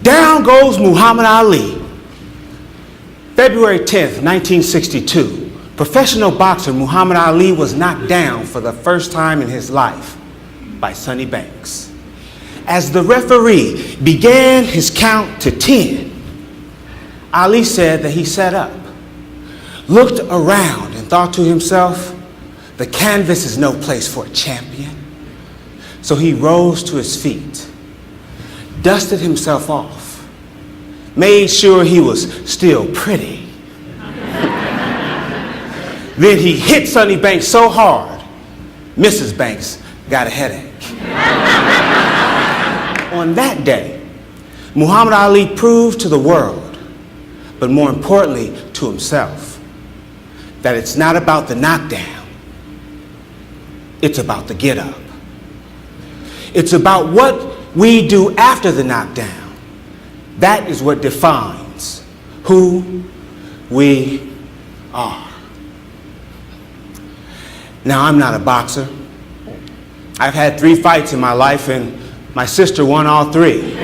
Down goes Muhammad Ali. February 10th, 1962, professional boxer Muhammad Ali was knocked down for the first time in his life by Sonny Banks. As the referee began his count to 10, Ali said that he sat up, looked around and thought to himself, the canvas is no place for a champion. So he rose to his feet, dusted himself off, made sure he was still pretty. Then he hit Sonny Banks so hard, Mrs. Banks got a headache. On that day, Muhammad Ali proved to the world, but more importantly to himself, that it's not about the knockdown, it's about the get up. It's about what we do after the knockdown. That is what defines who we are. Now, I'm not a boxer. I've had 3 fights in my life and my sister won all 3.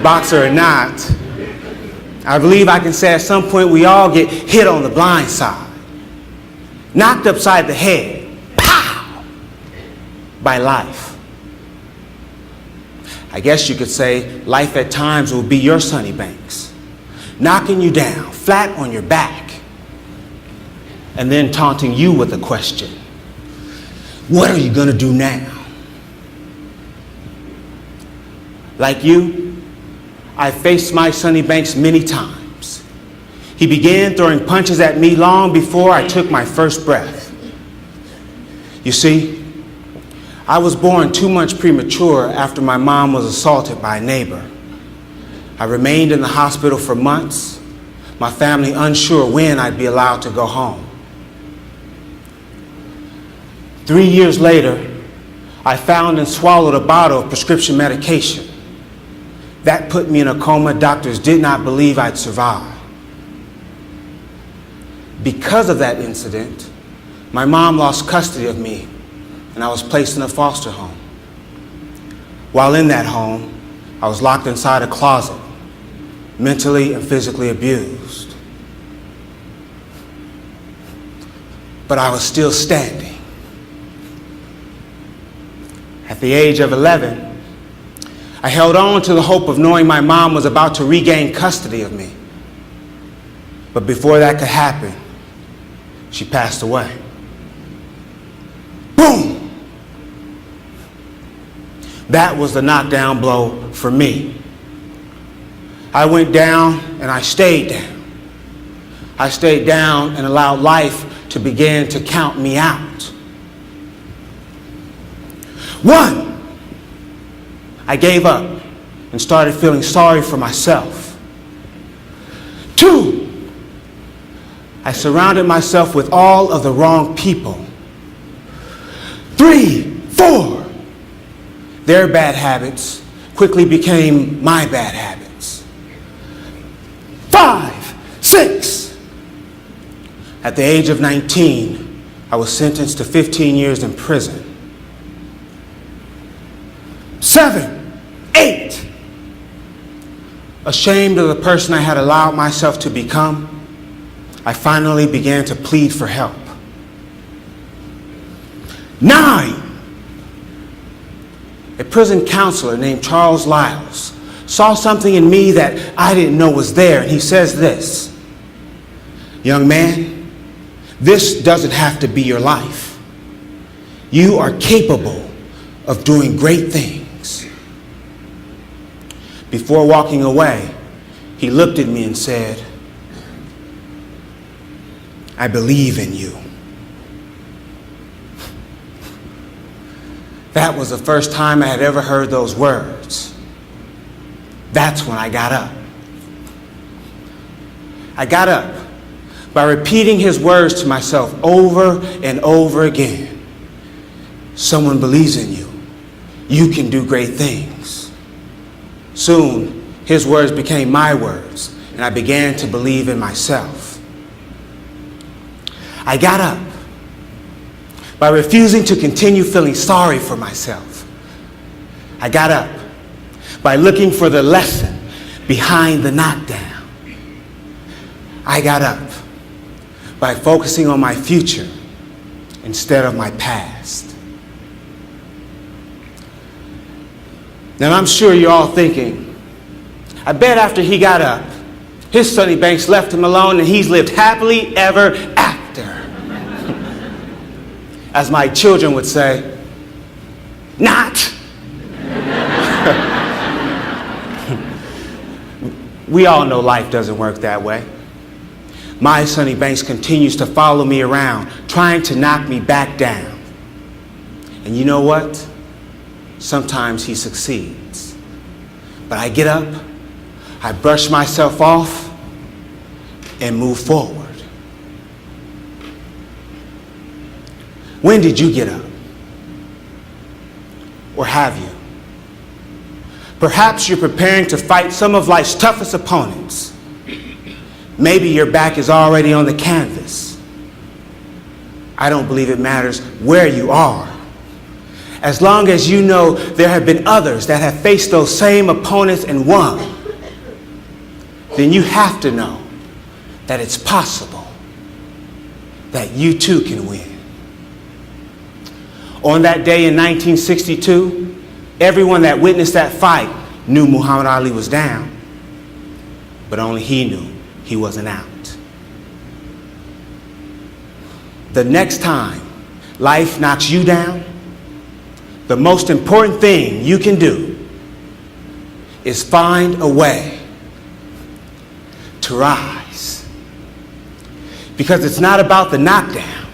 Boxer or not, I believe I can say at some point we all get hit on the blind side, knocked upside the head, pow, by life. I guess you could say life at times will be your Sonny Banks, knocking you down flat on your back and then taunting you with a question. What are you going to do now? Like you, I faced my Sonny Banks many times. He began throwing punches at me long before I took my first breath. You see, I was born 2 months premature after my mom was assaulted by a neighbor. I remained in the hospital for months, my family unsure when I'd be allowed to go home. 3 years later, I found and swallowed a bottle of prescription medication. That put me in a coma doctors did not believe I'd survive. Because of that incident, my mom lost custody of me and I was placed in a foster home. While in that home, I was locked inside a closet, mentally and physically abused. But I was still standing. At the age of 11, I held on to the hope of knowing my mom was about to regain custody of me. But before that could happen, she passed away. Boom! That was the knockdown blow for me. I went down and I stayed down. I stayed down and allowed life to begin to count me out. 1, I gave up and started feeling sorry for myself. 2, I surrounded myself with all of the wrong people. 3, 4, their bad habits quickly became my bad habits. 5, 6, at the age of 19, I was sentenced to 15 years in prison. 7, 8, ashamed of the person I had allowed myself to become, I finally began to plead for help. 9, a prison counselor named Charles Lyles saw something in me that I didn't know was there, and he says this, young man, this doesn't have to be your life. You are capable of doing great things. Before walking away, he looked at me and said, I believe in you. That was the first time I had ever heard those words. That's when I got up. I got up by repeating his words to myself over and over again. Someone believes in you. You can do great things. Soon, his words became my words, and I began to believe in myself. I got up, by refusing to continue feeling sorry for myself. I got up by looking for the lesson behind the knockdown. I got up by focusing on my future instead of my past. Now I'm sure you're all thinking, I bet after he got up, his Sonny Banks left him alone and he's lived happily ever after. As my children would say, not. We all know life doesn't work that way. My Sonny Banks continues to follow me around, trying to knock me back down. And you know what? Sometimes he succeeds. But I get up, I brush myself off, and move forward. When did you get up? Or have you? Perhaps you're preparing to fight some of life's toughest opponents. Maybe your back is already on the canvas. I don't believe it matters where you are. As long as you know there have been others that have faced those same opponents and won, then you have to know that it's possible that you too can win. On that day in 1962, everyone that witnessed that fight knew Muhammad Ali was down, but only he knew he wasn't out. The next time life knocks you down, the most important thing you can do is find a way to rise. Because it's not about the knockdown,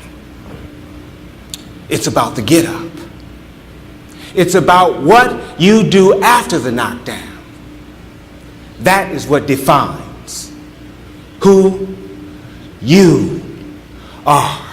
it's about the get up. It's about what you do after the knockdown. That is what defines who you are.